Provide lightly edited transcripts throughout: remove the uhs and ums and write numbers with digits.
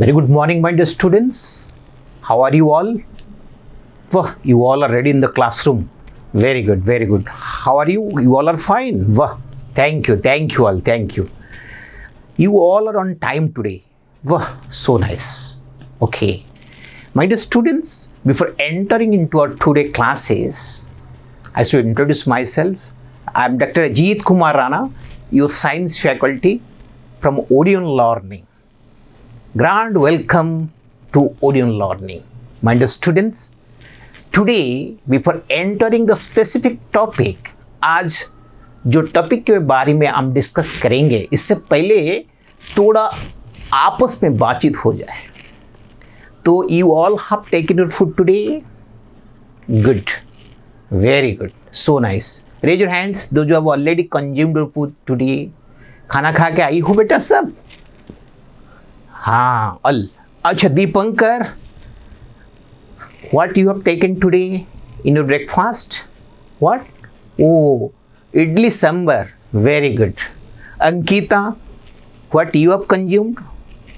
Very good morning, my dear students. How are you all? Wah, you all are ready in the classroom. Very good, very good. How are you? You all are fine. Wah, thank you all, thank you. You all are on time today. Wah, so nice. Okay. My dear students, before entering into our today classes, I should introduce myself. I am Dr. Ajit Kumar Rana, your science faculty from Odeon Learning. Grand welcome to Odeon Learning. My dear students, today before entering the specific topic, आज जो topic के बारे में हम discuss करेंगे, इससे पहले थोड़ा आपस में बातचीत हो जाए. तो you all have taken your food today? Good. Very good. So nice. Raise your hands, those who have already consumed your food today. खाना खा के आई हो बेटा सब? हाँ, अच्छा Dipankar, what you have taken today in your breakfast? What? Oh, idli sambar. Very good. Ankita, what you have consumed?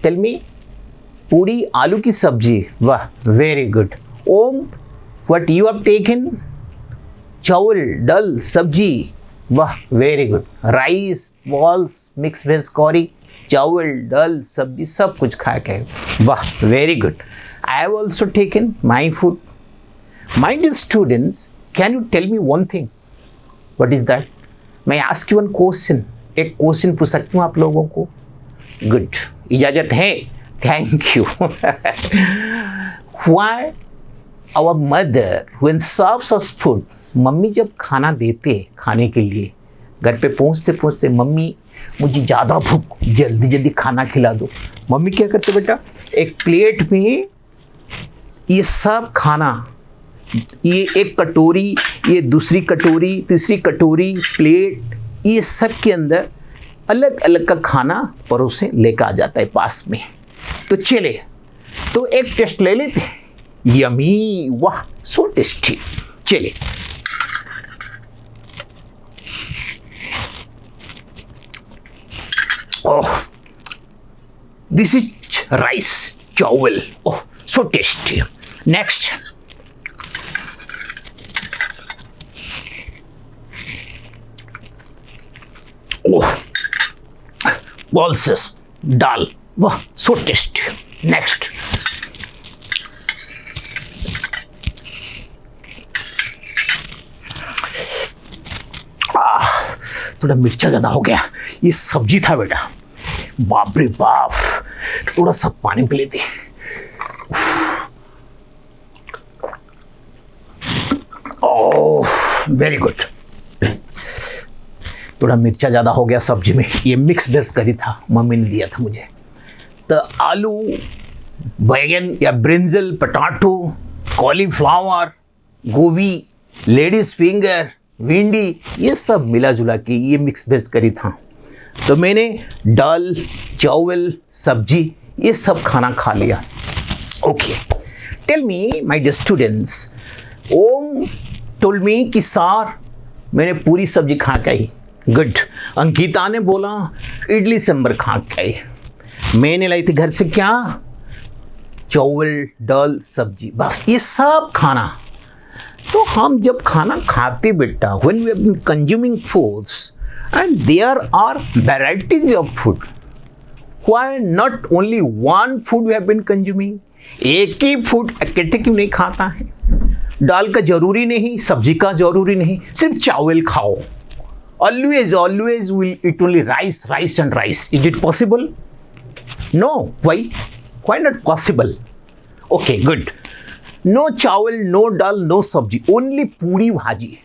Tell me. पूरी आलू की सब्जी. वाह, very good. Om, what you have taken? चावल, दाल, सब्जी. वाह, very good. Rice, balls, mix veg curry, chawal, दाल, सब्जी सब कुछ खा के. वाह, very good. I have also taken my food. My dear students, can you tell me one thing? What is that? मैं ask you one question. एक question पूछ सकता हूँ आप लोगों को? Good. इजाजत है? Thank you. Why our mother when serves us food, mummy जब खाना देते खाने के लिए, घर पे पहुँचते पहुँचते मम्मी मुझे ज़्यादा भूख, जल्दी जल्दी खाना खिला दो. मम्मी क्या करते बेटा? एक प्लेट में ये सब खाना, ये एक कटोरी, ये दूसरी कटोरी, तीसरी कटोरी, प्लेट, ये सब के अंदर अलग अलग का खाना परोसे लेकर आ जाता है पास में. तो चले, तो एक टेस्ट ले लेते हैं. यमी, वाह, सो टेस्टी. चले. Oh, this is rice, chawal. Oh, so tasty. Next. Oh, pulses, dal. Wow, so tasty. Next. थोड़ा मिर्चा ज़्यादा हो गया. ये सब्जी था बेटा. बाप रे बाप. थोड़ा सा पानी पी लेते. ओह, वेरी गुड. थोड़ा मिर्चा ज़्यादा हो गया सब्जी में. ये मिक्स वेज करी था, मम्मी ने दिया था मुझे. तो आलू, बैगन या ब्रिंजल, पटाटो, कॉलीफ्लावर, गोभी, लेडीज फिंगर, भिंडी, ये सब मिला जुला के ये मिक्स वेज करी था. तो मैंने दाल, चावल, सब्जी, ये सब खाना खा लिया. Okay, tell me my dear students. Om told me कि सर मैंने पूरी सब्जी खा के आई. गुड. अंकिता ने बोला इडली सांभर खा के आई. मैंने लाई थी घर से क्या? चावल, दाल, सब्जी, बस ये सब खाना. तो हम जब खाना खाते बेटा, when we have been consuming foods and there are varieties of food, why not only one food we have been consuming? एक ही फूड इकट्ठे क्यों नहीं खाता है? दाल का जरूरी नहीं, सब्जी का जरूरी नहीं, सिर्फ चावल खाओ. Always will eat only rice and rice. Is it possible? No. Why not possible? Okay, good. No chawal, no dal, no sabzi, only puri bhaji.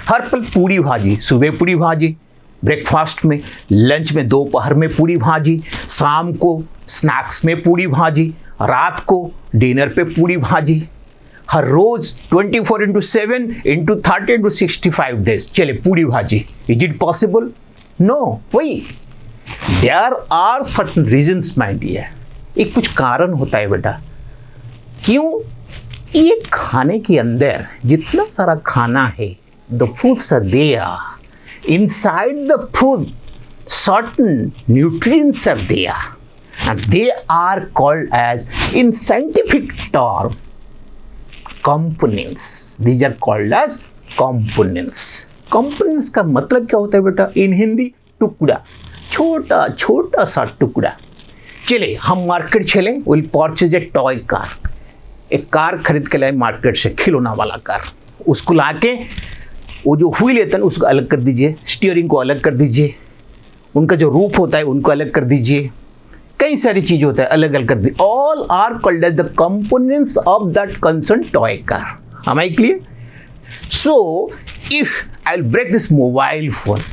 हर पल पूरी भाजी. सुबह पूरी भाजी, ब्रेकफास्ट में, लंच में, दोपहर में पूरी भाजी, शाम को स्नैक्स में पूरी भाजी, रात को डिनर पे पूरी भाजी. हर रोज 24/7 into 30 to 65 days चले puri bhaji. Is it possible? No. वही there are certain reasons my dear. एक कुछ कारण होता है बेटा. क्यों? ये खाने के अंदर जितना सारा खाना है, the foods are there. Inside the food certain nutrients are there. and they are called as, in scientific term, components. These are called as components. Components का मतलब क्या होता है बेटा? इन हिंदी टुकड़ा, छोटा छोटा सा टुकड़ा. चले हम मार्केट चले, will purchase a toy car. एक कार खरीद के लाए मार्केट से, खिलौना वाला कार. उसको लाके वो जो व्हील लेते हैं उसको अलग कर दीजिए, स्टीयरिंग को अलग कर दीजिए, उनका जो रूफ होता है उनको अलग कर दीजिए, कई सारी चीज़ होता है अलग अलग कर दी. All are called as the components of that concern toy car. Am I clear? So if I'll break this mobile phone,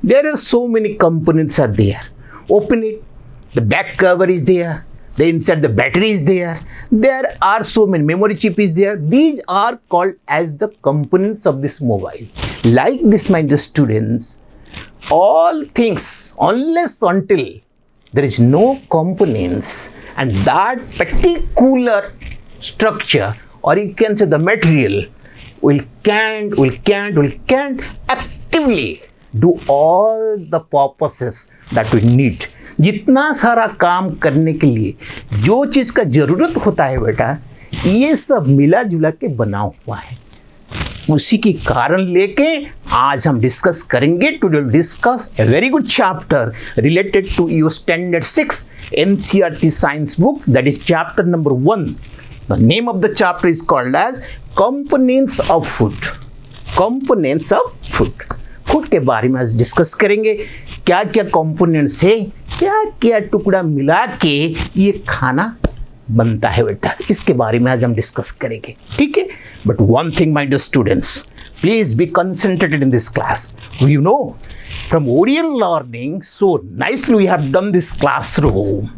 there are so many components are there. Open it, the back cover is there, the inside the battery is there, there are so many, memory chip is there. These are called as the components of this mobile. Like this, my dear students, all things, unless until there is no components and that particular structure, or you can say the material, will can't actively do all the purposes that we need. जितना सारा काम करने के लिए जो चीज़ का ज़रूरत होता है बेटा, ये सब मिला जुला के बना हुआ है. उसी के कारण लेके आज हम डिस्कस करेंगे. Today will discuss a very good chapter related to your standard 6 NCERT science book, that is chapter number 1. The name of the chapter is called as components of food. Components of food. Food के बारे में आज discuss करेंगे. क्या क्या components है, क्या क्या टुकड़ा मिला के ये खाना बनता है बेटा, इसके बारे में आज हम डिस्कस करेंगे. ठीक है. But one thing my dear students, please be concentrated in this class. You know from Orion learning so nicely we have done this classroom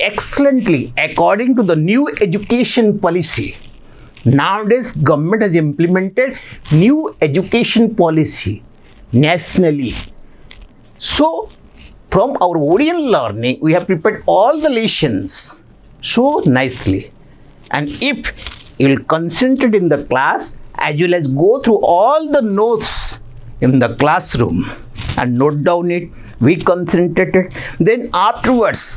excellently according to the new education policy. Nowadays government has implemented new education policy nationally. So from our Orion learning we have prepared all the lessons so nicely, and if you will concentrate in the class as well as go through all the notes in the classroom and note down it, we concentrated, then afterwards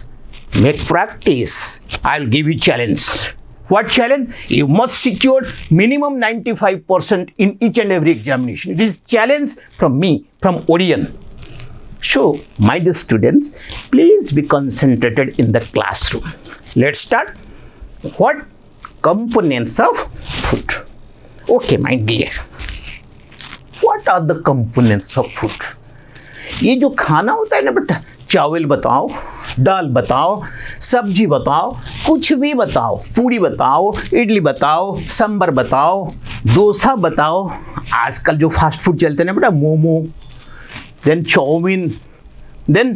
make practice. I'll give you challenge. What challenge? You must secure minimum 95% in each and every examination. It is challenge from me, from Orion. So, my dear students, please be concentrated in the classroom. Let's start. What components of food? Okay, my dear. What are the components of food? ये जो खाना होता है ना बेटा, चावल बताओ, दाल बताओ, सब्जी बताओ, कुछ भी बताओ, पूरी बताओ, इडली बताओ, सांभर बताओ, डोसा बताओ, आजकल जो फास्ट फूड चलते हैं ना बेटा, momo, then chow mein, then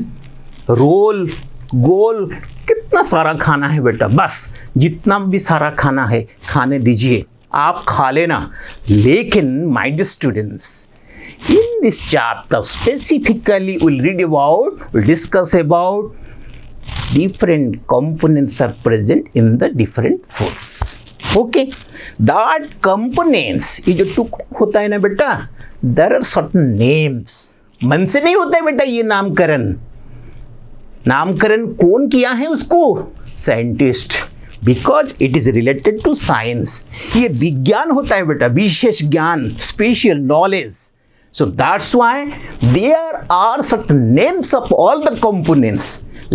roll, गोल, कितना सारा खाना है बेटा. बस जितना भी सारा खाना है खाने दीजिए, आप खा लेना. लेकिन my dear students, in this chapter specifically we'll discuss about different components are present in the different foods. Okay, that components, ये जो टुकड़ा होता है ना बेटा, there are certain names. मन से नहीं होता है बेटा ये नामकरण. नामकरण कौन किया है उसको? Scientist. Because it is related to science. ये विज्ञान होता है बेटा, विशेष ज्ञान, special knowledge. So that's why there are certain names of all the components.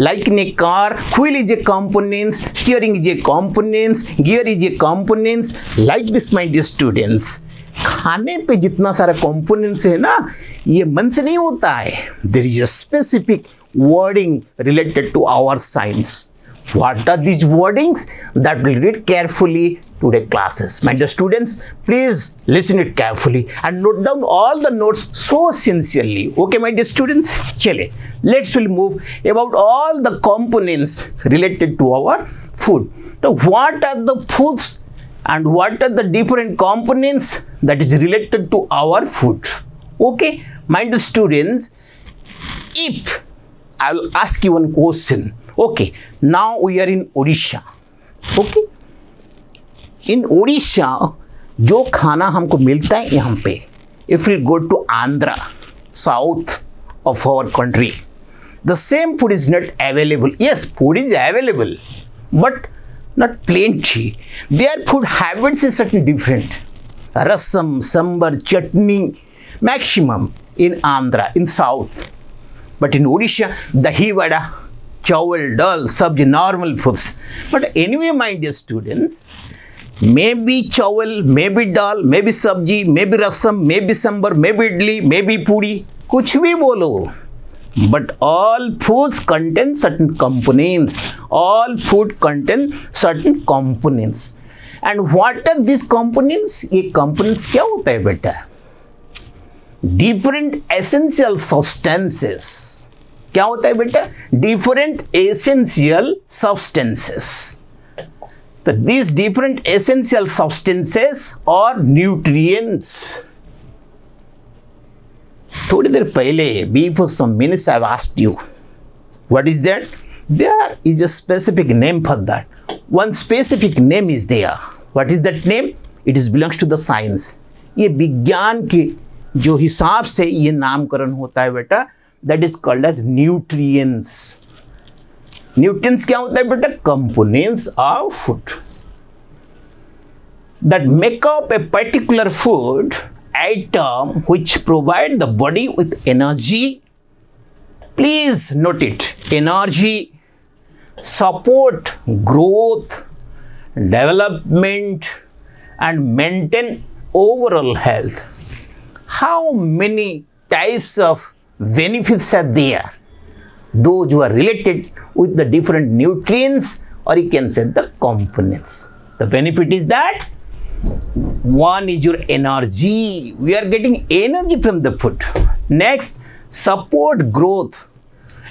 Like in a car, wheel is a components, steering is a components, gear is a components. Like this, my dear students, खाने पे जितना सारा components है ना, ये मन से नहीं होता है. There is a specific wording related to our science. What are these wordings? That we'll read carefully today classes. My dear students, please listen it carefully and note down all the notes so sincerely. Okay, my dear students, chale, let's will move about all the components related to our food. Now, what are the foods and what are the different components that is related to our food? Okay, my dear students, if I will ask you one question. Okay, now we are in Odisha. Okay, in Odisha जो खाना हमको मिलता है यहाँ पे, if we go to Andhra, south of our country, The same food is not available. Yes, food is available, but not plenty. Their food habits is certain different. Rasam, sambar, chutney, maximum in Andhra, in South. But in Odisha, dahi vada, chawal, dal, sabji, normal foods. But anyway, my dear students, maybe chawal, maybe dal, maybe sabji, maybe rasam, maybe sambar, maybe idli, maybe puri, kuch bhi bolo. But all foods contain certain components. All food contain certain components. And what are these components? ये components क्या होता है बेटा? Different essential substances. क्या होता है बेटा? Different essential substances. So these different essential substances are nutrients. थोड़ी देर पहले, before some minutes, I've asked you, what is that? There is a specific name for that. One specific name is there. What is that name? It is belongs to the science. ये विज्ञान के जो हिसाब से ये नामकरण होता है बेटा, that is called as nutrients. Nutrients क्या होता है बेटा? Components of food that make up a particular food item which provide the body with energy. Please note it. Energy, support growth, development, and maintain overall health. How many types of benefits are there? Those who are related with the different nutrients, or you can say the components. The benefit is that one is your energy. We are getting energy from the food. Next, support growth.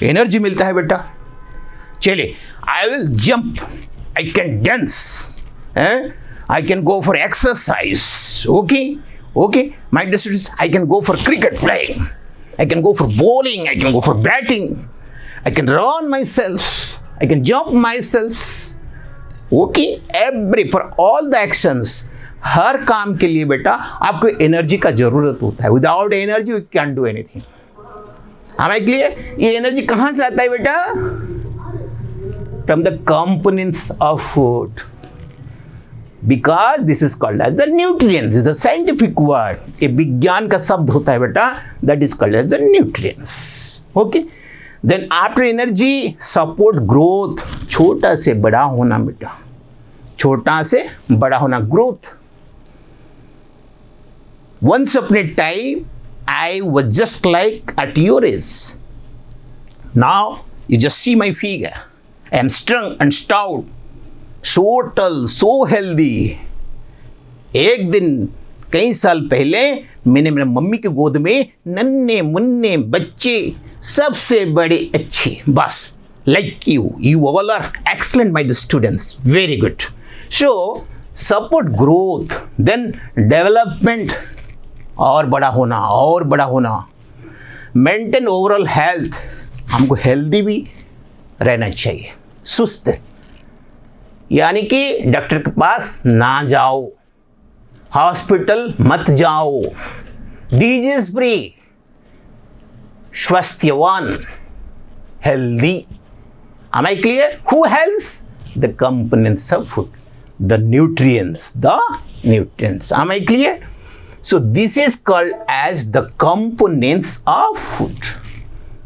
Energy मिलता है बेटा. चलिए, I will jump. I can dance. I can go for exercise. Okay? Okay? My dear students, I can go for cricket playing. I can go for bowling. I can go for batting. I can run myself. I can jump myself. Okay? For all the actions, हर काम के लिए बेटा आपको energy का जरूरत होता है. Without energy you can do anything. हमें क्लियर? ये एनर्जी कहां से आता है बेटा? From the components of food. Because this is called as the nutrients. Is the scientific word. ये विज्ञान का शब्द होता है बेटा. That is called as the nutrients. Okay. Then after energy, support growth. छोटा से बड़ा होना बेटा. छोटा से बड़ा होना, growth. Once upon a time, I was just like at your age. Now, you just see my figure. I am strong and stout, so tall, so healthy. एक दिन कई साल पहले मैंने मेरे मम्मी की गोद में नन्हे मुन्ने बच्चे, सबसे बड़े अच्छे, बस like you. You all are excellent, my students. Very good. So, support growth, then development. और बड़ा होना, और बड़ा होना. Maintain overall health. हमको हेल्दी भी रहना चाहिए. सुस्त यानी कि डॉक्टर के पास ना जाओ, हॉस्पिटल मत जाओ. डिजीज फ्री, स्वास्थ्यवान, healthy. Am I clear? Who helps? The components of food, the nutrients, Am I clear? So this is called as the components of food.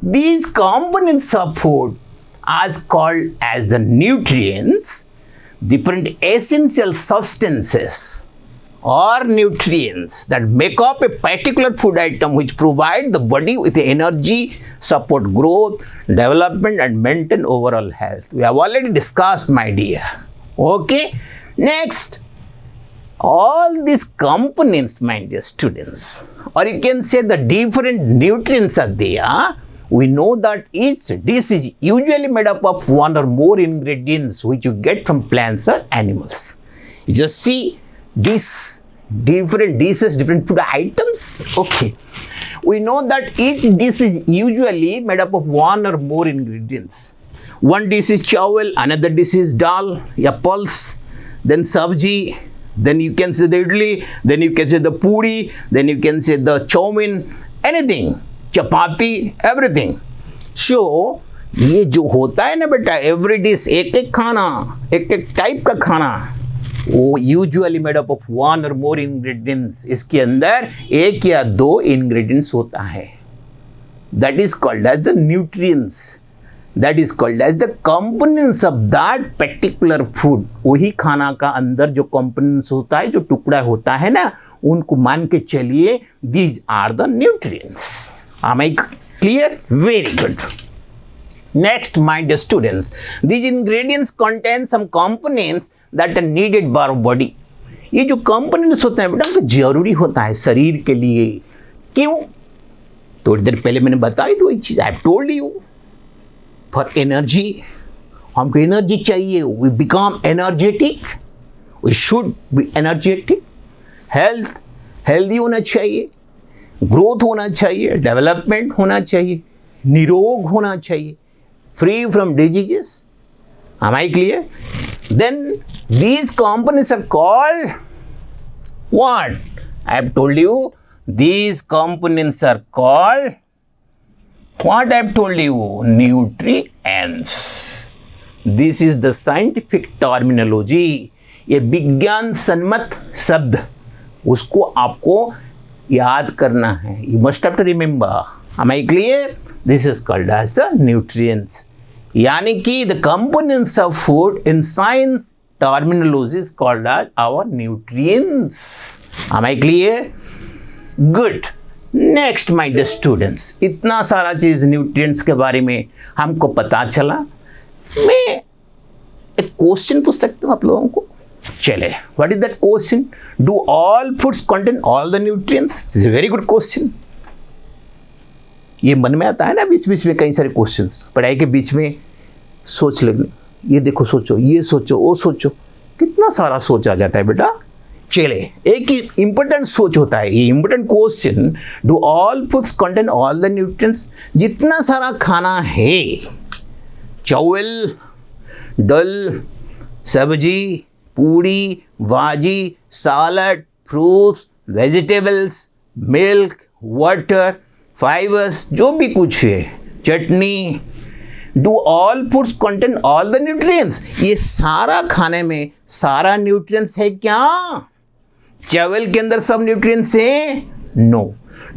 These components of food are called as the nutrients. Different essential substances or nutrients that make up a particular food item which provide the body with energy, support growth, development, and maintain overall health. We have already discussed, my dear. Okay. Next, all these components, my dear students, or you can say the different nutrients are there. We know that each dish is usually made up of one or more ingredients which you get from plants or animals. You just see these different dishes, different food items. Okay. We know that each dish is usually made up of one or more ingredients. One dish is chawal, another dish is dal, pulse, then sabji. Then you can say the idli, then you can say the puri, then you can say the chow mein, anything, chapati, everything. सो ये जो होता है ना बेटा, every dish, एक एक खाना, एक एक टाइप का खाना, वो यूजुअली मेड अप ऑफ 1 और मोर इंग्रेडिएंट्स, इसके अंदर एक या 2 इंग्रेडिएंट्स होता है. That is called as the nutrients, that is called as the components of that particular food. वही खाना का अंदर जो कंपोनेंट्स होता है, जो टुकड़ा होता है ना, उनको मान के चलिए these are the nutrients. Am I clear? Very good. Next, my dear students, these ingredients contain some components that are needed by our body. ये जो components होते हैं बेटा, जरूरी होता है शरीर के लिए. क्यों? थोड़ी देर पहले मैंने बताई तो एक चीज, I have told you, for energy, हमको एनर्जी चाहिए, we become energetic, we should be energetic. Health, healthy होना चाहिए, ग्रोथ होना चाहिए, डेवलपमेंट होना चाहिए, निरोग होना चाहिए, free from diseases. Am I clear? Then these components are called what? I have told you, these components are called what? I have told you, nutrients. This is the scientific terminology. ये विज्ञान सम्मत शब्द, उसको आपको याद करना है. You must have to remember. Am I clear? This is called as the nutrients. यानी कि the components of food in science terminology is called as our nutrients. Am I clear? Good. Next, my dear students, इतना सारा चीज nutrients के बारे में हमको पता चला. मैं एक क्वेश्चन पूछ सकता हूँ आप लोगों को. चले, what is that question? Do all foods contain all the nutrients? This is a very good question. ये मन में आता है ना बीच बीच में कई सारे क्वेश्चंस, पढ़ाई के बीच में सोच लगने, ये देखो सोचो, ये सोचो, वो सोचो, कितना सारा सोच आ जाता है बेटा. चले, एक ही इंपॉर्टेंट सोच होता है, ये important question, do all foods contain all the nutrients? जितना सारा खाना है, चावल, दाल, सब्जी, पूड़ी, भाजी, सलाद, fruits, vegetables, milk, water, fibres, जो भी कुछ है, चटनी, do all foods contain all the nutrients? ये सारा खाने में सारा न्यूट्रिएंट्स है क्या? चावल के अंदर सब न्यूट्रिएंट्स है? नो.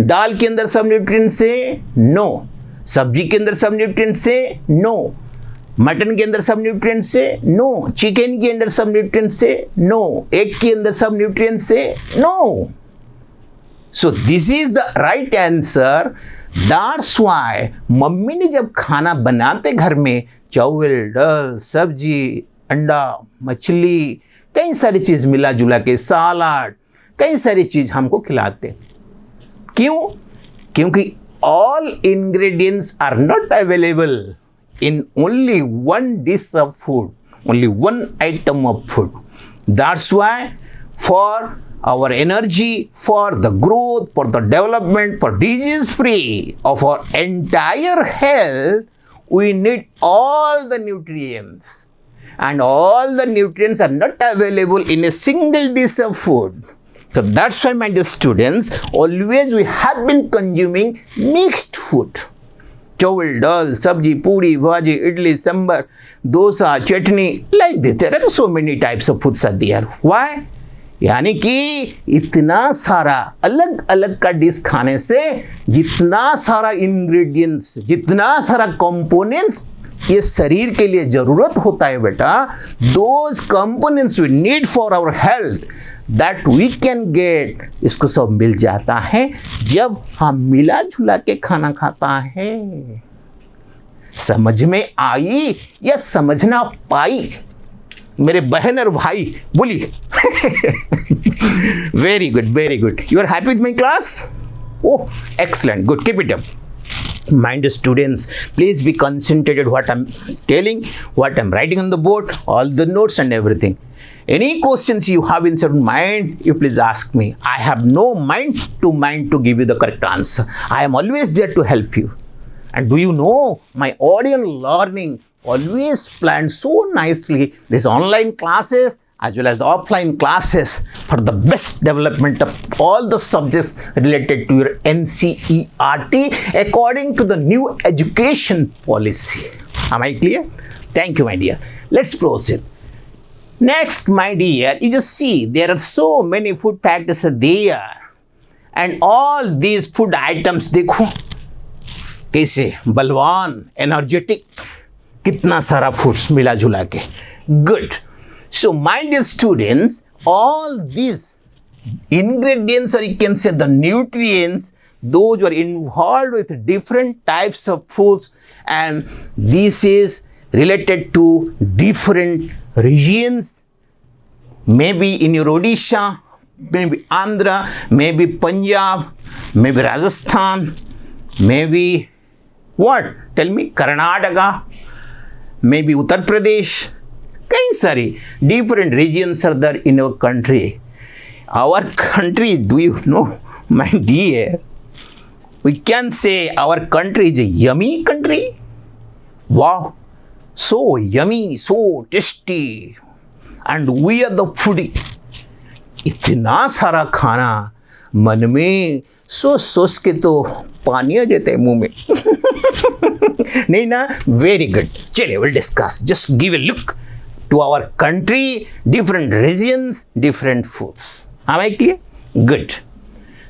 दाल के अंदर सब न्यूट्रिएंट्स है? नो. सब्जी के अंदर सब न्यूट्रिएंट्स है? नो. मटन के अंदर सब न्यूट्रिएंट्स है? नो. चिकन के अंदर सब न्यूट्रिएंट्स है? नो. एग के अंदर सब न्यूट्रिएंट्स है? No. So this is the right answer. That's why mummy ने जब खाना बनाते घर में, चावल, दाल, सब्जी, अंडा, मछली, कई सारी चीज मिला जुला के, सलाद, कई सारी चीज हमको खिलाते. क्यों? क्योंकि all ingredients are not available in only one dish of food, only one item of food. That's why for our energy, for the growth, for the development, for disease free of our entire health, we need all the nutrients, and all the nutrients are not available in a single dish of food. So that's why, my dear students, always we have been consuming mixed food. चावल, दाल, सब्जी, पूरी, भाजी, इडली, सांबर, डोसा, चटनी, like this. There are so many types of foods are there. Why? यानी कि इतना सारा अलग अलग का डिश खाने से जितना सारा इंग्रेडिएंट्स, जितना सारा कंपोनेंट्स ये शरीर के लिए जरूरत होता है बेटा, those components we need for our health, that we can get, इसको सब मिल जाता है जब हम मिला जुला के खाना खाता है. समझ में आई या समझना पाई मेरे बहन और भाई? बोलिए. Very good, very good. You are happy with my class? Oh, excellent, good, keep it up. My dear students, please be concentrated what I'm telling, what I'm writing on the board, all the notes and everything. Any questions you have inside mind, you please ask me. I have no mind to give you the correct answer. I am always there to help you. And do you know, my audio learning always planned so nicely. These online classes as well as the offline classes for the best development of all the subjects related to your NCERT according to the new education policy. Am I clear? Thank you, my dear. Let's proceed. Next, my dear, you just see there are so many food factors there, and all these food items देखो कैसे बलवान energetic कितना सारा foods मिला जुला के. Good. So, my dear students, all these ingredients, or you can say the nutrients, those were involved with different types of foods, and this is related to different regions. Maybe in your Odisha, maybe Andhra, maybe Punjab, maybe Rajasthan, maybe what? Tell me, Karnataka, maybe Uttar Pradesh. कई सारी different regions are there in our country. Our country, do you know, my dear? We can say our country is a yummy country. Wow, so yummy, so tasty, and we are the foodie. इतना सारा खाना मन में सोच के तो पानी आ जाता है मुंह में. नहीं ना? Very good. चलिए, we'll discuss. Just give a look to our country, different regions, different foods. Am I clear? Good.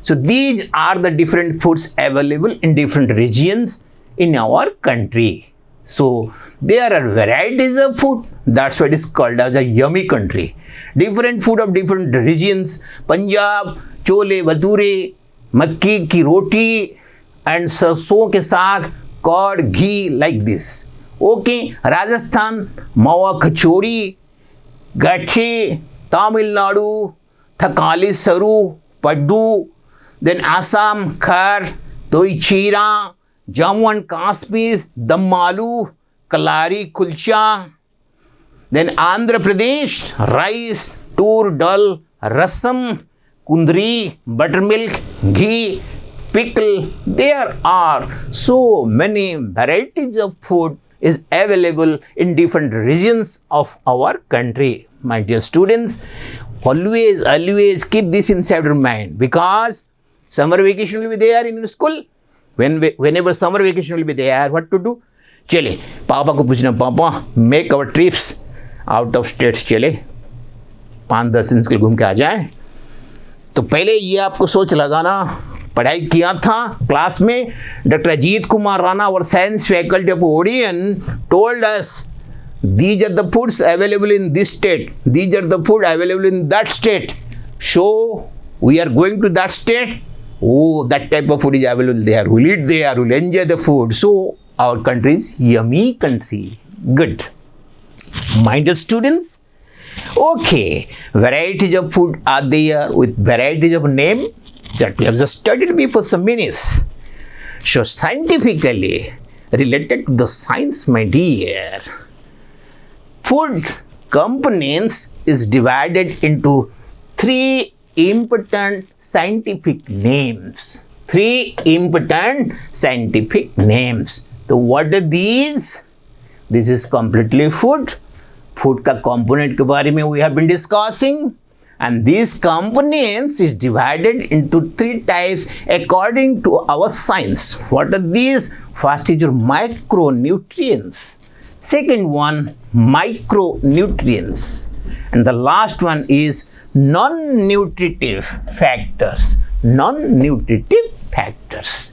So these are the different foods available in different regions in our country. So there are varieties of food. That's why it is called as a yummy country. Different food of different regions. Punjab, chole bhature, makki ki roti, and sarson ke saag, curd, ghee, like this. Okay, Rajasthan, mawa kachori, gache, Tamil Nadu, thakali saru, paddu, then Assam, khar, doi chira, Jammu and Kashmir, dam aloo, kalari kulcha, then Andhra Pradesh, rice, tur dal, rasam, kundri, buttermilk, ghee, pickle. There are so many varieties of food is available in different regions of our country. My dear students, always keep this inside your mind, because summer vacation will be there in your school. Whenever summer vacation will be there, what to do? चले पापा को पूछना, papa make our trips out of states, चले 5-10 दिन के लिए घूम के आ जाए. तो पहले ये आपको सोच लगाना, पढ़ाई किया था क्लास में. Doctor Ajit Kumar Rana, our science faculty of Odeon, told us these are the foods available in this state, these are the food available in that state. So we are going to that state. Oh, that type of food is available there. We'll eat there, we'll enjoy the food. So our country is yummy country. Good. My dear students, okay, varieties of food are there with varieties of name that we have just studied before some minutes. So scientifically related to the science, my dear, food components is divided into 3 important scientific names. 3 important scientific names. So what are these? This is completely food. Food का component के बारे में we have been discussing. And these components is divided into 3 types according to our science. What are these? First is your macronutrients. Second one, micronutrients. And the last one is non-nutritive factors. Non-nutritive factors.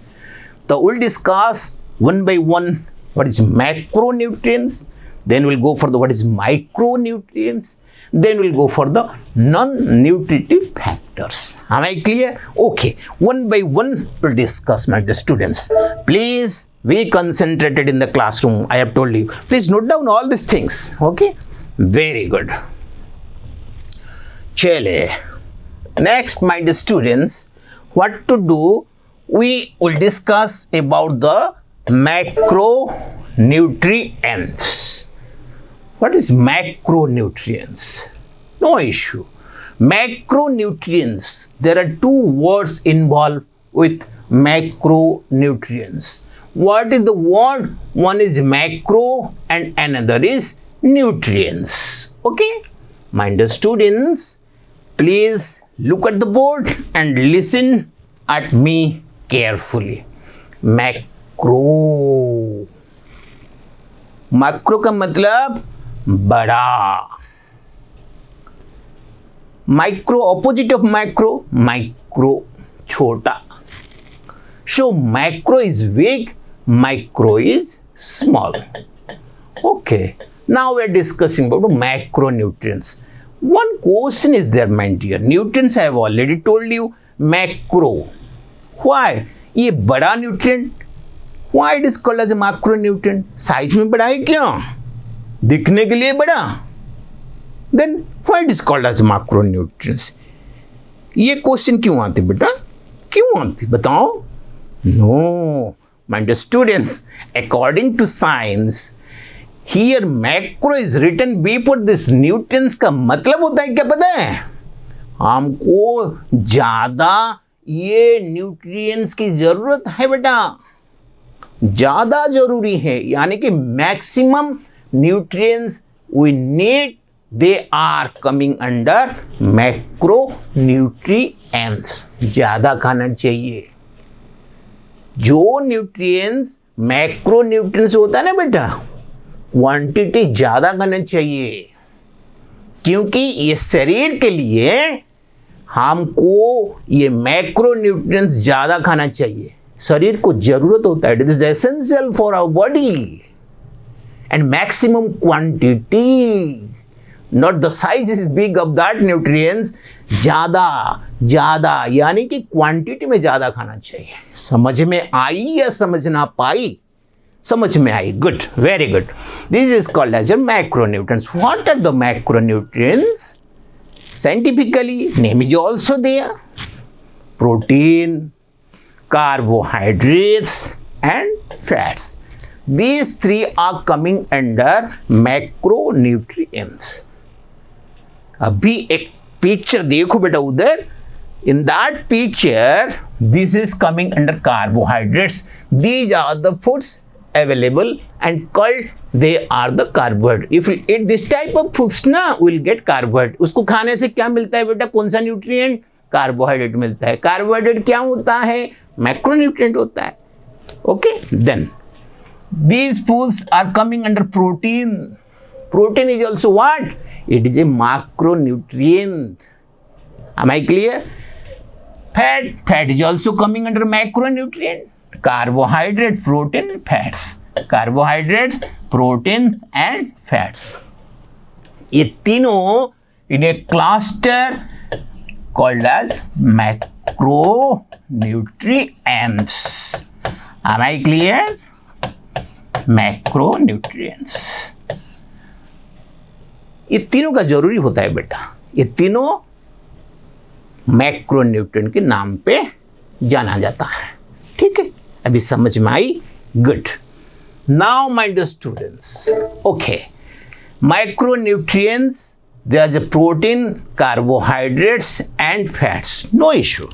So we'll discuss one by one what is macronutrients. Then we'll go for the what is micronutrients. Then we'll go for the non-nutritive factors. Am I clear? Okay. One by one we'll discuss, my dear students. Please be concentrated in the classroom. I have told you. Please note down all these things. Okay. Very good. Chale. Next, my dear students, what to do? We will discuss about the macronutrients. What is macronutrients? No issue. Macronutrients, there are 2 words involved with macronutrients. What is the word? One is macro and another is nutrients. Okay? My dear students, please look at the board and listen at me carefully. Macro, macro का मतलब बड़ा, micro opposite of micro, micro छोटा. So macro is big, micro is small. Okay, now we are discussing about macronutrients. One question is there, my dear. Nutrients I have already told you. Macro. Why? ये बड़ा nutrient. Why it is called as a macronutrient? Size में बड़ा है क्या? दिखने के लिए बड़ा. Then why it is called as macronutrients? ये क्वेश्चन क्यों आते बेटा? क्यों आते बताओ? No, my dear students, according to science, here macro is written before this nutrients का मतलब होता है क्या पता है? हमको ज़्यादा ये न्यूट्रिएंट्स की ज़रूरत है बेटा, ज़्यादा ज़रूरी है, यानी कि maximum nutrients we need, they are coming under macro nutrients. ज़्यादा खाना चाहिए. जो न्यूट्रिएंट्स मैक्रो न्यूट्रिएंट्स होता है ना बेटा, क्वांटिटी ज़्यादा करना चाहिए, क्योंकि ये शरीर के लिए हमको ये मैक्रो न्यूट्रिएंट्स ज़्यादा खाना चाहिए. शरीर को ज़रूरत होता है. It is essential for our body and maximum quantity, not the size is big of that nutrients. ज़्यादा यानी कि क्वांटिटी में ज़्यादा खाना चाहिए. समझ में आई या समझ ना पाई? समझ में आई. Good, very good. This is called as a macronutrients. What are the macronutrients? Scientifically name is also there. Protein, carbohydrates and fats. These three are coming under macronutrients. अभी एक पिक्चर देखो बेटा उधर. In that picture, this is coming under carbohydrates. These are the foods available and called they are the carbohydrates. If we eat this type of foods ना, we'll get carbohydrate. उसको खाने से क्या मिलता है बेटा? कौन सा न्यूट्रिएंट? कार्बोहाइड्रेट मिलता है. कार्बोहाइड्रेट क्या होता है? मैक्रोन्यूट्रिएंट होता है. Okay, then these foods are coming under protein. Protein is also what? It is a macronutrient. Am I clear? Fat is also coming under macronutrient. Carbohydrate, protein, fats. Carbohydrates, proteins and fats. ये तीनों in a cluster called as macronutrients. Am I clear? Macronutrients. ये तीनों का जरूरी होता है बेटा. ये तीनों मैक्रोन्यूट्रिएंट के नाम पे जाना जाता है. ठीक है, अभी समझ में आई? Good. Now my dear students, okay, macronutrients, there's a protein, carbohydrates and fats. No issue.